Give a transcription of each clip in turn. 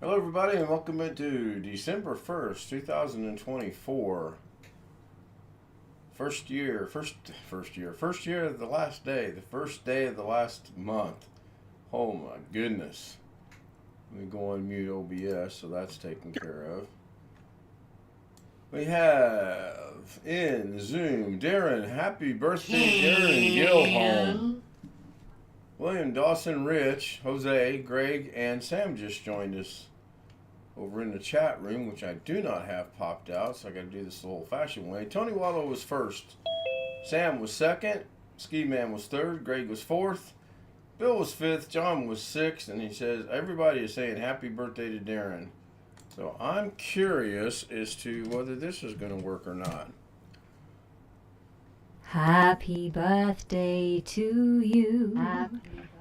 Hello, everybody, and welcome into December 1st, 2024. First year of the last day, the first day of the last month. Oh my goodness. Let me go on mute OBS so that's taken care of. We have in Zoom Darren, happy birthday, Darren Gilholm. William, Dawson, Rich, Jose, Greg, and Sam just joined us over in the chat room, which I do not have popped out, so I got to do this the old-fashioned way. Tony Wallow was first. Sam was second. Ski Man was third. Greg was fourth. Bill was fifth. John was sixth. And he says, everybody is saying happy birthday to Darren. So I'm curious as to whether this is going to work or not. Happy birthday to you.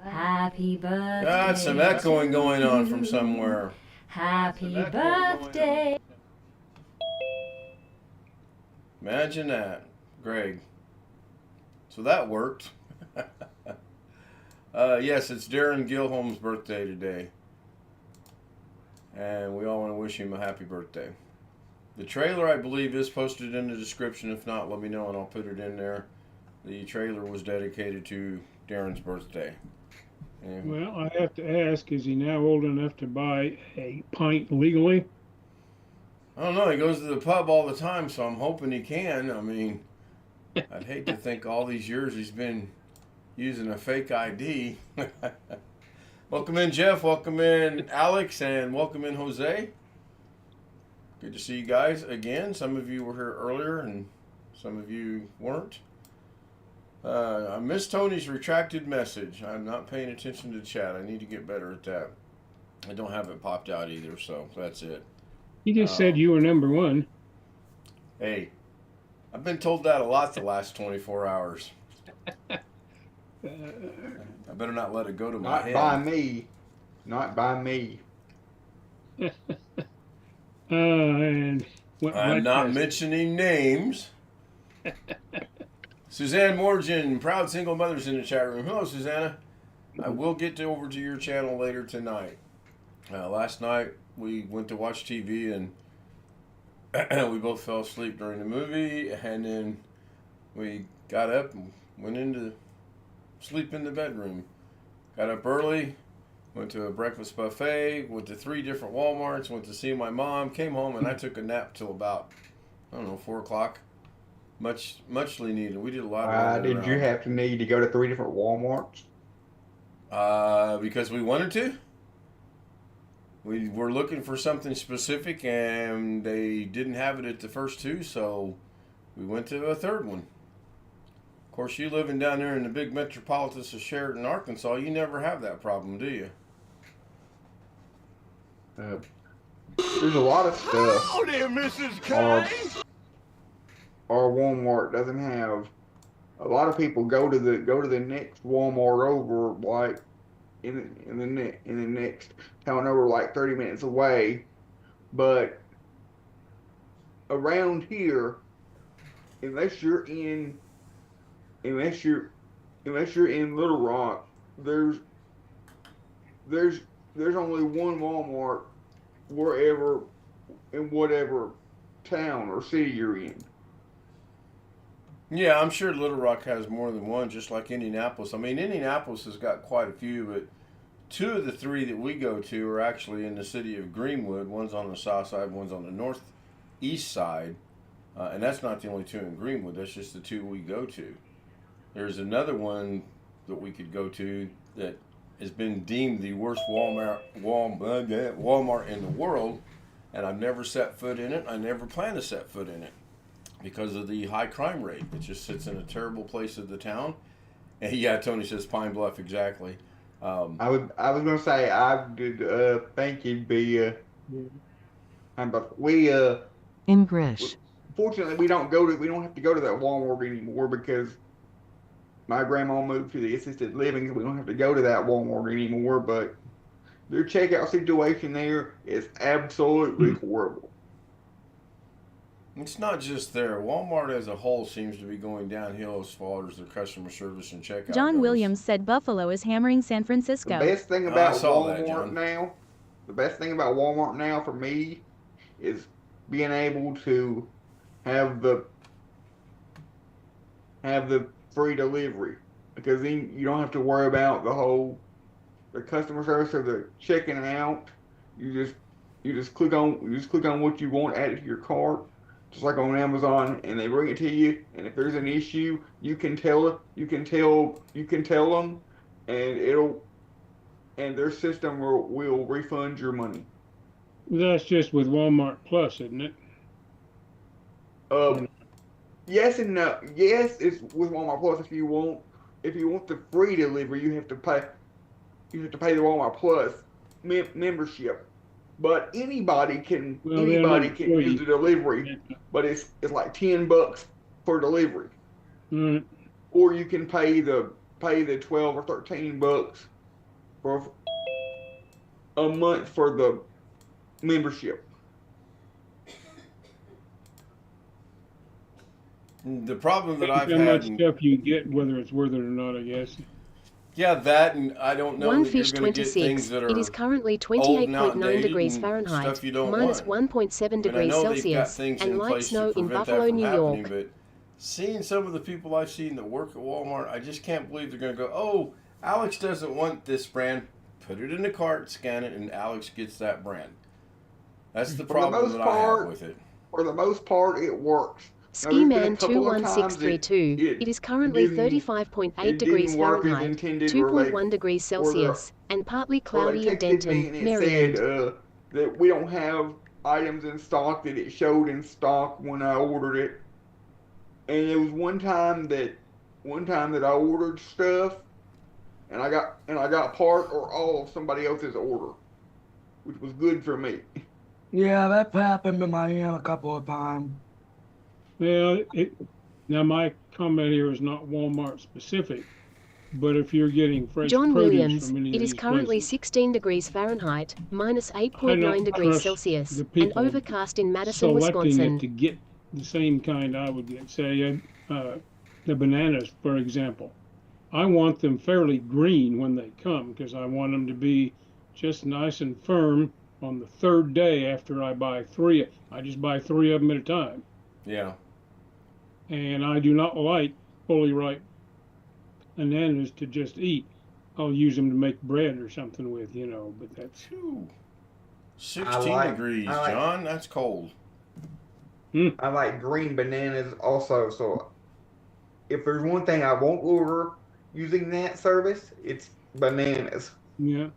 Happy birthday. Got some echoing going on from somewhere. Happy birthday. Imagine that, Greg. So that worked. Yes, it's Darren Gilholm's birthday today. And we all want to wish him a happy birthday. The trailer, I believe, is posted in the description. If not, let me know and I'll put it in there. The trailer was dedicated to Darren's birthday. And well, I have to ask, is he now old enough to buy a pint legally? I don't know. He goes to the pub all the time, so I'm hoping he can. I mean, I'd hate to think all these years he's been using a fake ID. Welcome in, Jeff. Welcome in, Alex. And welcome in, Jose. Good to see you guys again. Some of you were here earlier and some of you weren't. I missed Tony's retracted message. I'm not paying attention to the chat. I need to get better at that. I don't have it popped out either, so that's it. He just said you were number one. Hey, I've been told that a lot the last 24 hours. I better not let it go to my head. Not by me. Not by me. And I'm not mentioning names. Suzanne Morgan, proud single mother's in the chat room. Hello, Susanna. I will get over to your channel later tonight. Last night we went to watch TV and we both fell asleep during the movie, and then we got up and went into sleep in the bedroom. Got up early, went to a breakfast buffet, went to 3 different Walmarts, went to see my mom, came home, and I took a nap till about, 4 o'clock. Muchly needed. We did a lot of Did you have to need to go to 3 different Walmarts? Because we wanted to. We were looking for something specific, and they didn't have it at the first 2, so we went to a third one. Of course, you living down there in the big metropolis of Sheridan, Arkansas, you never have that problem, do you? There's a lot of stuff. Howdy, Mrs. K. Our Walmart doesn't have. A lot of people go to the next Walmart over, like in the next town over, like 30 minutes away. But around here, unless you're in Little Rock, there's only one Walmart wherever in whatever town or city you're in. Yeah, I'm sure Little Rock has more than one, just like Indianapolis. I mean, Indianapolis has got quite a few, but 2 of the 3 that we go to are actually in the city of Greenwood. One's on the south side, one's on the northeast side. And that's not the only 2 in Greenwood. That's just the 2 we go to. There's another one that we could go to that has been deemed the worst Walmart in the world, and I've never set foot in it. I never plan to set foot in it because of the high crime rate. It just sits in a terrible place of the town. And yeah, Tony says Pine Bluff, exactly. I was gonna say I did think it'd be English. Fortunately, we don't have to go to that Walmart anymore because my grandma moved to the assisted living, so we don't have to go to that Walmart anymore. But their checkout situation there is absolutely horrible. It's not just there. Walmart as a whole seems to be going downhill as far as their customer service and checkout John goes. Williams said Buffalo is hammering San The Francisco. best thing about I saw that, Walmart John. now The best thing about Walmart now for me is being able to have the free delivery, because then you don't have to worry about the customer service or the checking out. You just you just click on what you want, add it to your cart, just like on Amazon, and they bring it to you. And if there's an issue, you can tell them, and their system will refund your money. That's just with Walmart Plus, isn't it? Um, yes and no. Yes, it's with Walmart Plus. If you want the free delivery, you have to pay. You have to pay the Walmart Plus membership. But Well, they're not use the delivery, but it's like $10 for delivery. Mm, Or you can pay the 12 or $13 for a month for the membership. The problem that I've how had, much stuff you get, whether it's worth it or not, I guess. yeah, that, and I don't know One that you're fish going to get 26. things that are It is currently old and 28.9 outdated degrees and Fahrenheit, stuff you don't minus want. 1.7 And I degrees know they've got Celsius, things and in light place snow to in prevent Buffalo, that from New happening, York. but seeing some of the people I've seen that work at Walmart, I just can't believe they're going to go, oh, Alex doesn't want this brand. Put it in the cart, scan it, and Alex gets that brand. That's the problem that I have with it. For the most part, it works. Now, Ski there's been a Man couple of times 21632. It is currently didn't- 35.8 degrees didn't work as Fahrenheit, intended, 2.1 degrees Celsius, and partly or they cloudy in texted me Denton, and it Maryland. said that we don't have items in stock that it showed in stock when I ordered it. And it was one time that I ordered stuff and I got part or all of somebody else's order, which was good for me. Yeah, that happened to my aunt a couple of times. Well, now my comment here is not Walmart specific, but if you're getting fresh John produce Williams, from any of it is these currently places, 16 degrees Fahrenheit, minus I 8.9 don't degrees trust Celsius, the and people overcast in Madison, selecting Wisconsin. it to get the same kind I would get. Say, the bananas, for example. I want them fairly green when they come because I want them to be just nice and firm on the third day after I buy three. I just buy three of them at a time. Yeah. And I do not like fully ripe bananas to just eat. I'll use them to make bread or something with, but that's... Phew. 16 degrees, John. That's cold. I like green bananas also. So if there's one thing I won't order using that service, it's bananas. Yeah.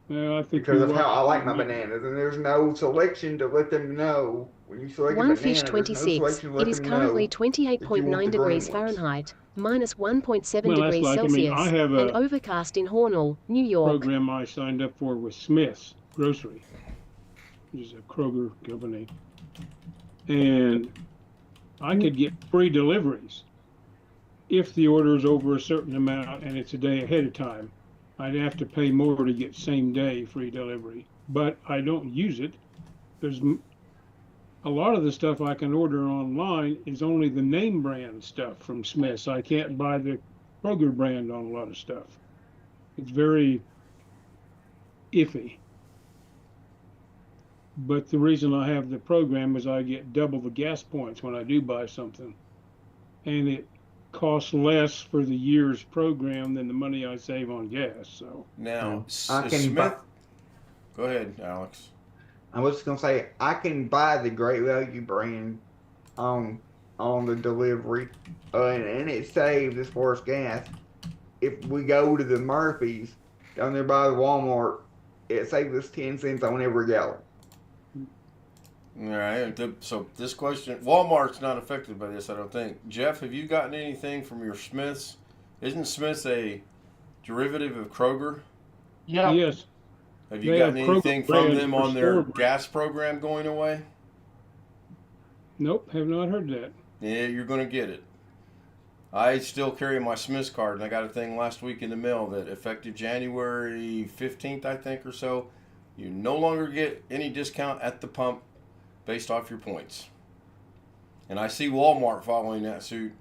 Well, I think Because you're of how I like my right. bananas, and there's no selection to let them know when you select a One banana. fish There's no 26. selection to let It is them currently know that you want 28.9 the degrees green ones. Fahrenheit, minus 1.7 Well, that's degrees like, Celsius, I have and a overcast in Hornell, New York. program I signed up for with Smith's Grocery, which is a Kroger company. And I could get free deliveries if the order is over a certain amount and it's a day ahead of time. I'd have to pay more to get same day free delivery, but I don't use it. There's a lot of the stuff I can order online is only the name brand stuff from Smith's. I can't buy the Kroger brand on a lot of stuff. It's very iffy. But the reason I have the program is I get double the gas points when I do buy something. And it costs less for the year's program than the money I save on gas. So Now, I can Smith. buy, Go ahead, Alex. I was just gonna say I can buy the Great Value brand on the delivery, and it saves as far as gas. If we go to the Murphy's down there by the Walmart, it saves us 10 cents on every gallon. All right. So this question, Walmart's not affected by this, I don't think. Jeff, have you gotten anything from your Smith's? Isn't Smith's a derivative of Kroger? Yeah. yes, Have you They gotten have Kroger anything from brands them for on their store brand. gas program going away? nope, have not heard that. Yeah, you're going to get it. I still carry my Smith's card, and I got a thing last week in the mail that effective January 15th, I think, or so, you no longer get any discount at the pump based off your points. And I see Walmart following that suit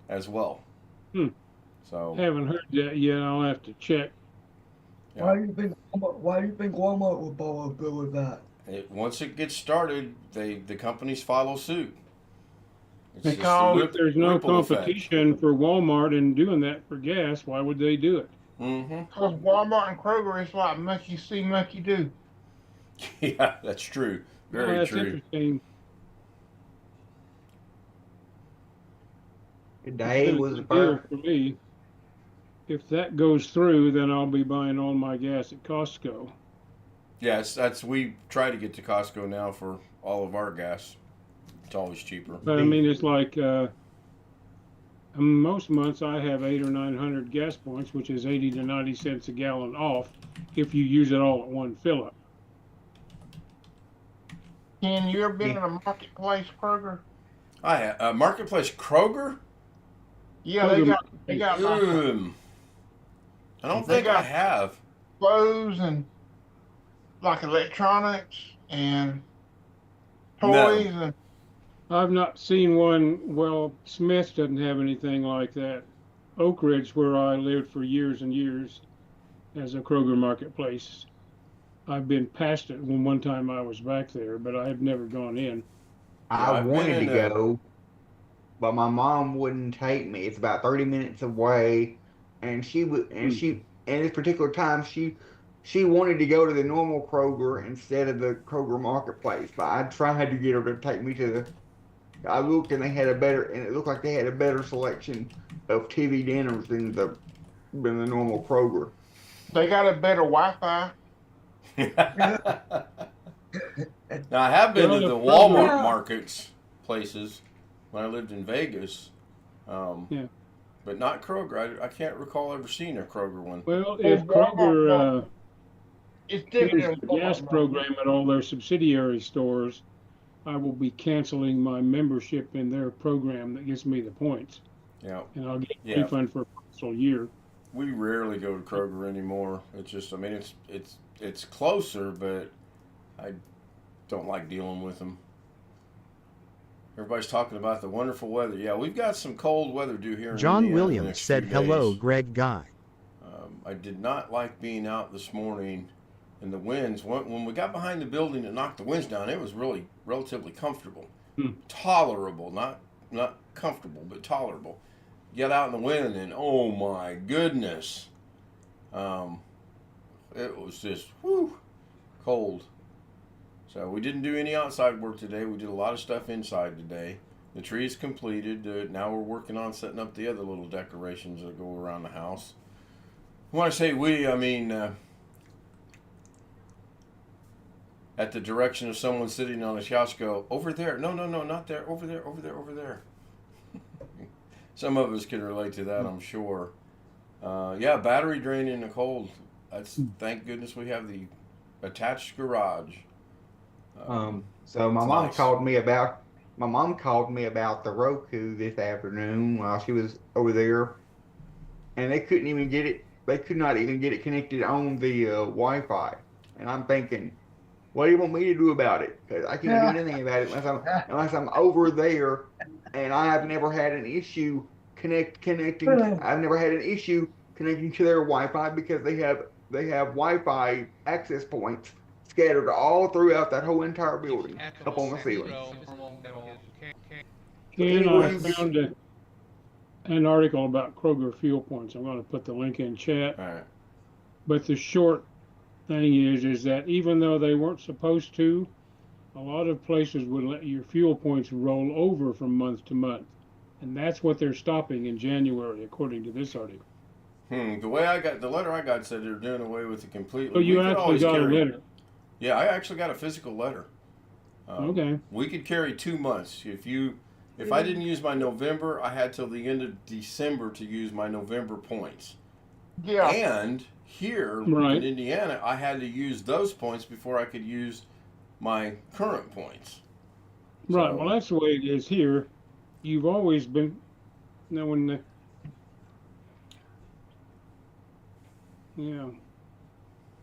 as well. Hmm. So Haven't heard that yet. I'll have to check. Why do you think Walmart will follow through with that? Once it gets started, the companies follow suit. It's just Because if there's no ripple effect. competition for Walmart and doing that for gas, why would they do it? Mm-hmm. Because Walmart and Kroger is like monkey see, monkey do. Yeah, that's true. Very That's true. interesting. Today It's was a the deal first. for me. If that goes through, then I'll be buying all my gas at Costco. Yes, we try to get to Costco now for all of our gas. It's always cheaper. But I mean, it's like most months I have 800 or 900 gas points, which is 80 to 90 cents a gallon off if you use it all at one fill up. Ken, you ever been in a marketplace, Kroger? I have Marketplace Kroger. Yeah, they got like I don't They think I got- have. clothes and like electronics and No. toys and I've not seen one. Well, Smith doesn't have anything like that. Oak Ridge, where I lived for years and years, has a Kroger marketplace. I've been past it when one time I was back there, but I have never gone in. I I've been wanted in to a- go, but my mom wouldn't take me. It's about 30 minutes away, and she would, and this particular time, she wanted to go to the normal Kroger instead of the Kroger marketplace. But I tried to get her to take me to the. I looked, and it looked like they had a better selection of TV dinners than the normal Kroger. they got a better Wi-Fi. Now I have been Well, to the the Walmart Kroger- markets places when I lived in Vegas. Yeah. But not Kroger. I can't recall ever seeing a Kroger one. Well, if Walmart, Kroger It's changes different the than gas Walmart. program at all their subsidiary stores, I will be canceling my membership in their program that gives me the points, Yeah. and I'll get a Yeah. refund for a full year. We rarely go to Kroger anymore. It's just, I mean, it's closer, but I don't like dealing with them. Everybody's talking about the wonderful weather. Yeah, we've got some cold weather due here in John Indiana the Williams next said few hello, days. Greg Guy. I did not like being out this morning in the winds. When we got behind the building and knocked the winds down, it was really relatively comfortable. Tolerable, not comfortable, but tolerable. Get out in the wind and oh my goodness. It was just cold. So we didn't do any outside work today. We did a lot of stuff inside today. The tree is completed. Now we're working on setting up the other little decorations that go around the house. When I say we, I mean at the direction of someone sitting on a couch, go over there. No, not there. Over there, over there, over there. Some of us can relate to that, I'm sure. Yeah, battery drain in the cold. That's thank goodness we have the attached garage. So my it's mom nice. called me about the Roku this afternoon while she was over there, and they couldn't even get it. They could not even get it connected on the Wi-Fi. And I'm thinking, what do you want me to do about it? Because I can't do anything about it unless I'm over there, and I have never had an issue connecting. I've never had an issue connecting to their Wi-Fi because they have Wi-Fi access points scattered all throughout that whole entire building, up on the ceiling. And I found an article about Kroger fuel points. I'm going to put the link in chat. All right. But the short thing is that even though they weren't supposed to, a lot of places would let your fuel points roll over from month to month. And that's what they're stopping in January, according to this article. The way I got the letter I got said they're doing away with it completely. So you We could actually always got a carry- letter. Yeah, I actually got a physical letter. Okay. We could carry 2 months. If I didn't use my November, I had till the end of December to use my November points. Yeah. And here Right. in Indiana, I had to use those points before I could use my current points. Right. So- Well, that's the way it is here. You've always been knowing the. Yeah.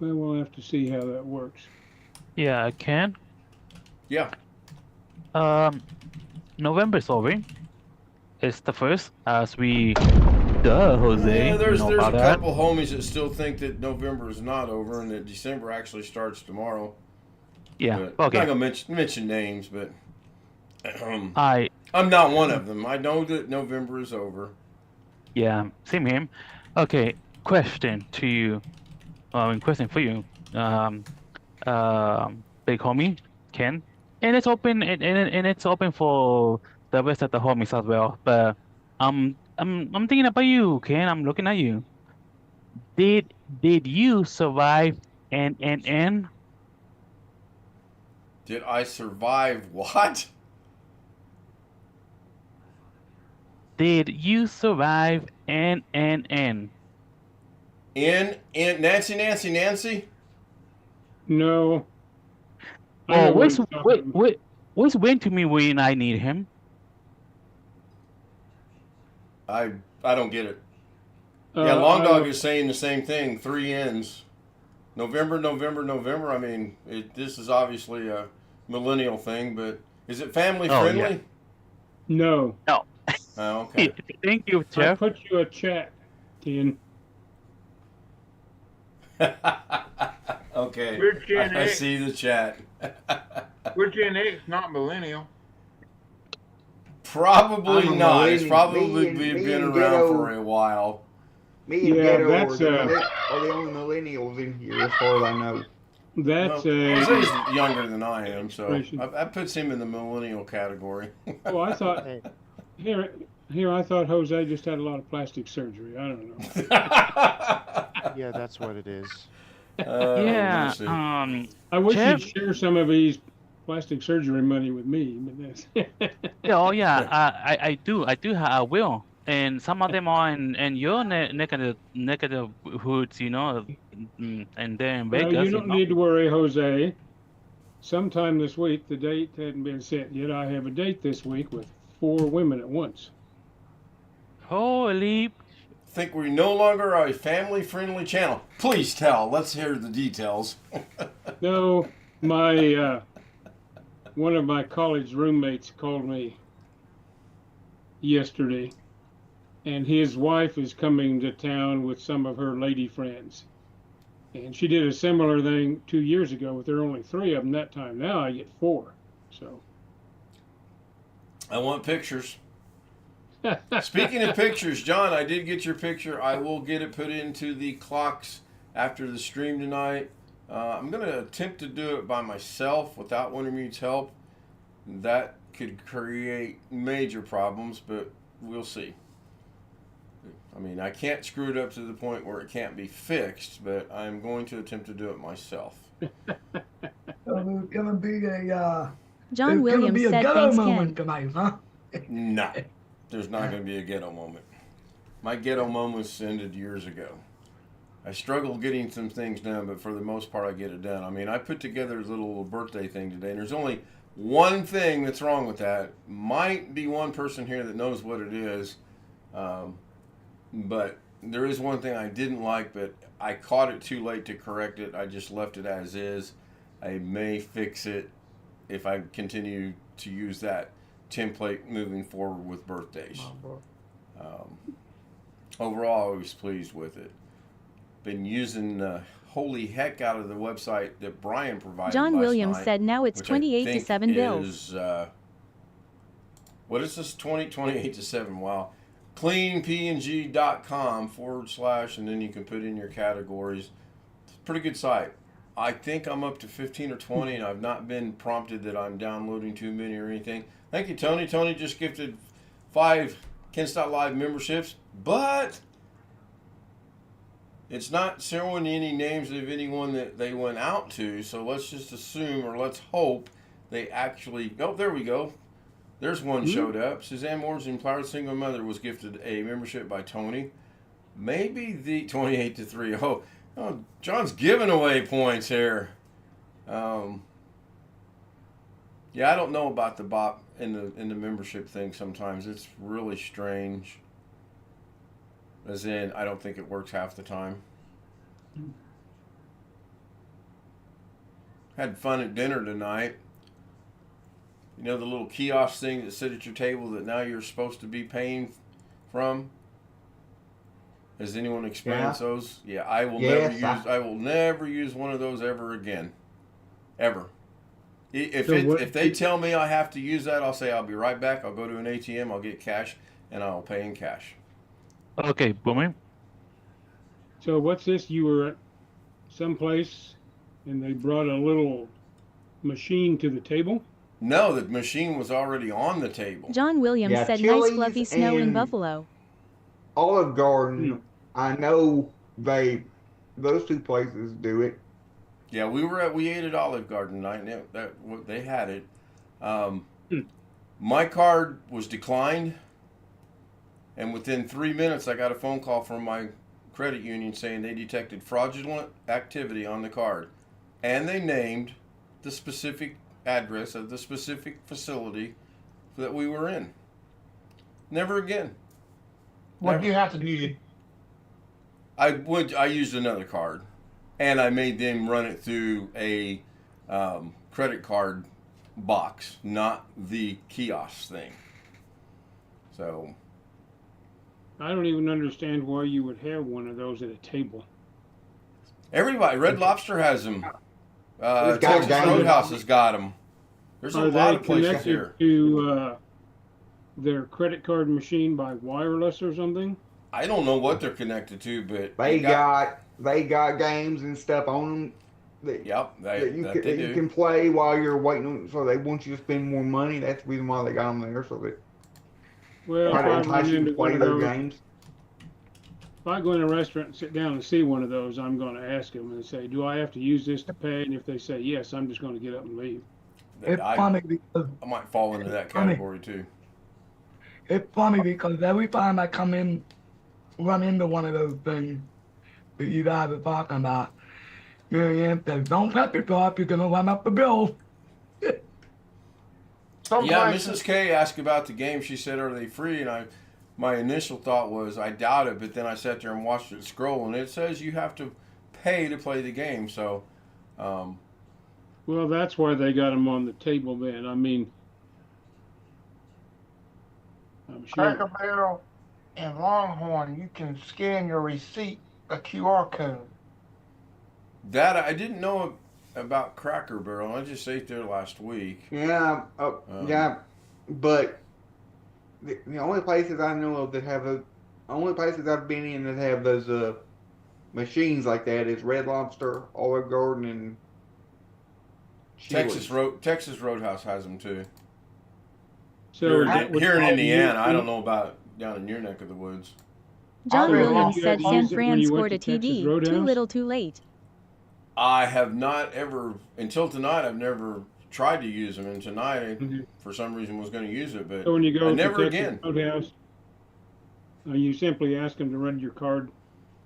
Well, we'll have to see how that works. Yeah, Ken. Yeah. November is over. It's the first as we duh, Jose. Yeah, there's you know a about that. couple homies that still think that November is not over and that December actually starts tomorrow. Yeah. But Okay. I'm not gonna mention names, but I I'm not one of them. I know that November is over. Yeah, same here. Okay, question to you. Question for you. Um, big homie, Ken, and it's open and it's open for the rest of the homies as well. But I'm thinking about you, Ken. I'm looking at you. Did you survive N? Did I survive what? Did you survive N? In Nancy? No. I Well, know what he's talking about. where's Wayne to me when I need him? I don't get it. Yeah, Long Dog is saying the same thing. 3 N's. November. I mean, this is obviously a millennial thing, but is it family friendly? Yeah. No. No. Oh, okay. Thank you, I Jeff. put you a chat, Ken. Okay. We're Gen I X. see the chat. We're Gen X, not millennial. Probably I'm a not. It's millennial. probably Me been and around Ghetto. for a while. Me and Yeah, Ghetto that's, are the only millennials in here, as far as I know. That's Well, Jose's younger than I am, so Question. I puts him in the millennial category. Oh, I thought here I thought Jose just had a lot of plastic surgery. I don't know. Yeah, that's what it is. Yeah. let's see. I wish Jeff? he'd share some of his plastic surgery money with me, but that's Yeah, oh yeah, I do. I will. And some of them are in your negative hoods, you know, and they're in well, Vegas. you don't need to worry, Jose. Sometime this week, the date hadn't been set yet. I have a date this week with 4 women at once. Holy. Think we no longer are a family-friendly channel. Please tell. Let's hear the details. No, my one of my college roommates called me yesterday, and his wife is coming to town with some of her lady friends. And she did a similar thing 2 years ago with there were only 3 of them that time. Now I get 4. So I want pictures. Speaking of pictures, John, I did get your picture. I will get it put into the clocks after the stream tonight. I'm going to attempt to do it by myself without Wintermute's help. That could create major problems, but we'll see. I mean, I can't screw it up to the point where it can't be fixed, but I'm going to attempt to do it myself. It's gonna be a John it's gonna be Williams a said ghetto thanks, moment Ken. tonight, huh? No, there's not going to be a ghetto moment. My ghetto moments ended years ago. I struggle getting some things done, but for the most part, I get it done. I mean, I put together a little birthday thing today, and there's only one thing that's wrong with that. Might be one person here that knows what it is, but there is one thing I didn't like, but I caught it too late to correct it. I just left it as is. I may fix it if I continue to use that template moving forward with birthdays. Overall, I was pleased with it. Been using the holy heck out of the website that Brian provided John last Williams night, said now it's which I 28 to think 7 bills. is, what is this? 28 to 7. Wow. cleanpng.com / and then you can put in your categories. It's a pretty good site. I think I'm up to 15 or 20, and I've not been prompted that I'm downloading too many or anything. Thank you, Tony. Tony just gifted 5 Ken.Live memberships, but it's not showing any names of anyone that they went out to, so let's just assume, or let's hope, they actually... Oh, there we go. There's one showed up. Suzanne Moore's Empowered Single Mother was gifted a membership by Tony. Maybe the 28 to 3. Oh, John's giving away points here. Yeah, I don't know about the bot in the membership thing sometimes. It's really strange. As in, I don't think it works half the time. Had fun at dinner tonight. You know the little kiosk thing that sit at your table that now you're supposed to be paying from? Has anyone experienced those? Yeah, I will Yes, I will never use one of those ever again. Ever. So If they tell me I have to use that, I'll say I'll be right back. I'll go to an ATM, I'll get cash, and I'll pay in cash. Okay, Boomy. So what's this? You were at someplace and they brought a little machine to the table? No, the machine was already on the table. John Williams Yeah, said nice Chili's fluffy snow in and Buffalo. Olive Garden, I know those two places do it. Yeah, we ate at Olive Garden tonight, and they had it. My card was declined, and within 3 minutes, I got a phone call from my credit union saying they detected fraudulent activity on the card, and they named the specific address of the specific facility that we were in. Never again. What Never. do you have to do? I used another card, and I made them run it through a credit card box, not the kiosk thing. So I don't even understand why you would have one of those at a table. everybody, Red Lobster has them. Got Texas games. Roadhouse has got them. There's a Are lot they of places connected here. to their credit card machine by wireless or something? I don't know what they're connected to, but They got games and stuff on them that, Yep, that you do. can play while you're waiting. So they want you to spend more money. That's the reason why they got them there, so that Well, try to if I entice run you to into one play of those those, games. if I go in a restaurant and sit down and see one of those, I'm going to ask them and say, "Do I have to use this to pay?" And if they say yes, I'm just going to get up and leave. It's I funny because might fall into that funny. category too. it's funny because every time I run into one of those things that you guys are talking about, Marianne says, "Don't touch yourself, you're gonna run up the bill." Some Yeah, places, Mrs. K asked about the game. She said, "Are they free?" And my initial thought was, I doubt it. But then I sat there and watched it scroll, and it says you have to pay to play the game. So, Well, that's why they got them on the table then. I mean, I'm sure. Cracker Barrel and Longhorn, you can scan your receipt, a QR code. that I didn't know about Cracker Barrel. I just ate there last week. Yeah, yeah, but the only places I know of that have the only places I've been in that have those machines like that is Red Lobster, Olive Garden, and Chili's. Texas Roadhouse has them too. So Here, that would here in fall Indiana, I into- don't know about down in your neck of the woods. John I'll be Williams along. said You had to San use it when Fran you went scored to a Texas TD. Too Roadhouse? little, too late. I have not ever, until tonight, I've never tried to use them. And tonight, I, Mhm. for some reason, was going to use it, but So when you go to never Texas again. Roadhouse, you simply ask them to run your card.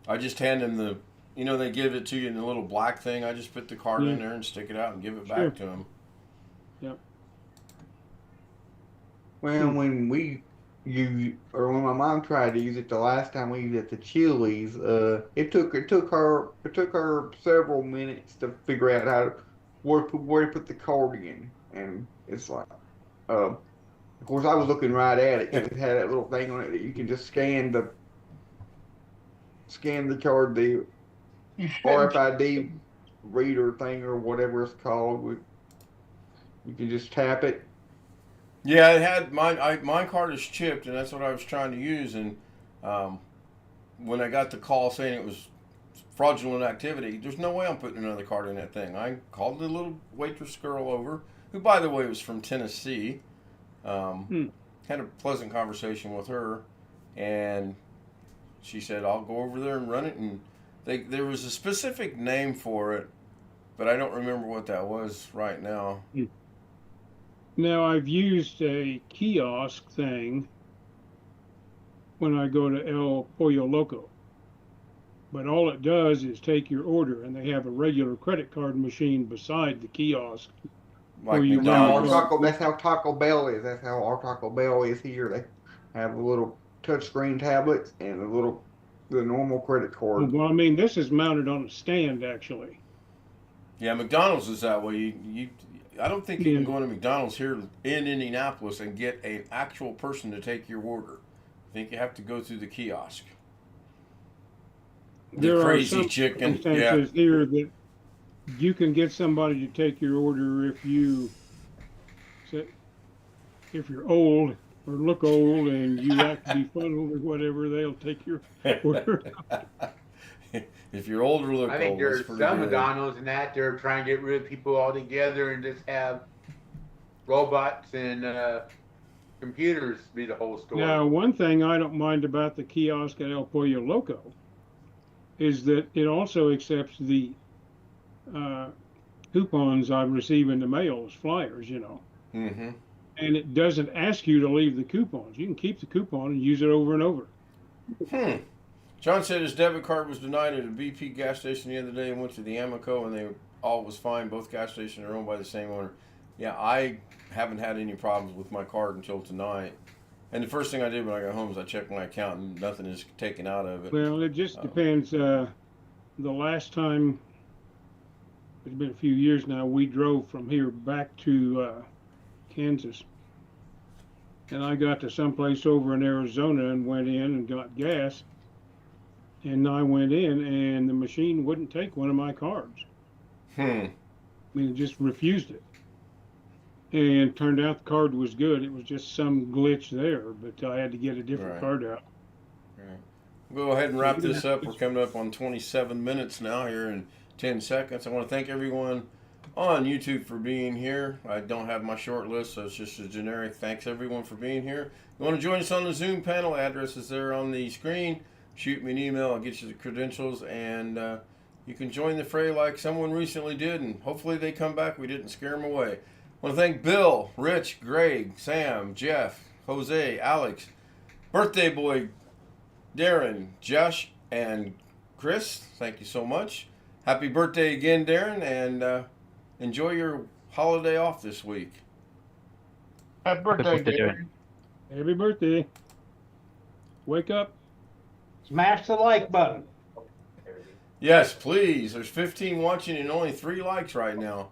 I just hand them they give it to you in the little black thing. I just put the card in Yeah. there and stick it out and give it Sure. back to them. Yep. Well, when when my mom tried to use it the last time we used it at the Chili's, it took her several minutes to figure out where to put the card in, and it's like, of course I was looking right at it because it had that little thing on it that you can just scan the card, the You shouldn't. RFID reader thing or whatever it's called. You can just tap it. Yeah, it had my card is chipped, and that's what I was trying to use. And when I got the call saying it was fraudulent activity, there's no way I'm putting another card in that thing. I called the little waitress girl over, who, by the way, was from Tennessee. Had a pleasant conversation with her, and she said, "I'll go over there and run it." And there was a specific name for it, but I don't remember what that was right now. Now, I've used a kiosk thing when I go to El Pollo Loco. But all it does is take your order, and they have a regular credit card machine beside the kiosk. Like you McDonald's. That's how Taco Bell is. That's how our Taco Bell is here. They have the little touchscreen tablets and the normal credit card. Well, I mean, this is mounted on a stand, actually. Yeah, McDonald's is that way. I don't think you Yeah. can go into McDonald's here in Indianapolis and get an actual person to take your order. I think you have to go through the kiosk. there are crazy some chicken. circumstances here that you can get somebody to take your order if you're old or look old and you act befuddled or whatever, they'll take your order. If you're older, look I think old. there's That's pretty some good. McDonald's and that they're trying to get rid of people altogether and just have robots and computers be the whole store. Now, one thing I don't mind about the kiosk at El Pollo Loco is that it also accepts the coupons I receive in the mail as flyers, you know. Mm-hmm. And it doesn't ask you to leave the coupons. You can keep the coupon and use it over and over. John said his debit card was denied at a BP gas station the other day and went to the Amoco and they all was fine. Both gas stations are owned by the same owner. Yeah, I haven't had any problems with my card until tonight. And the first thing I did when I got home is I checked my account and nothing is taken out of it. Well, it just depends. The last time, it's been a few years now, we drove from here back to Kansas. And I got to someplace over in Arizona and went in and got gas. And I went in and the machine wouldn't take one of my cards. I mean, it just refused it. And turned out the card was good. It was just some glitch there, but I had to get a different card out. Right. We'll go ahead and wrap this up. We're coming up on 27 minutes now here in 10 seconds. I want to thank everyone on YouTube for being here. I don't have my short list, so it's just a generic thanks everyone for being here. You want to join us on the Zoom panel? Address is there on the screen. Shoot me an email. I'll get you the credentials, and you can join the fray like someone recently did, and hopefully they come back. We didn't scare them away. I want to thank Bill, Rich, Greg, Sam, Jeff, Jose, Alex, birthday boy, Darren, Josh, and Chris. Thank you so much. Happy birthday again, Darren, and enjoy your holiday off this week. Happy birthday, Darren. Happy birthday. Wake up. Smash the like button. Yes, please. There's 15 watching and only 3 likes right now.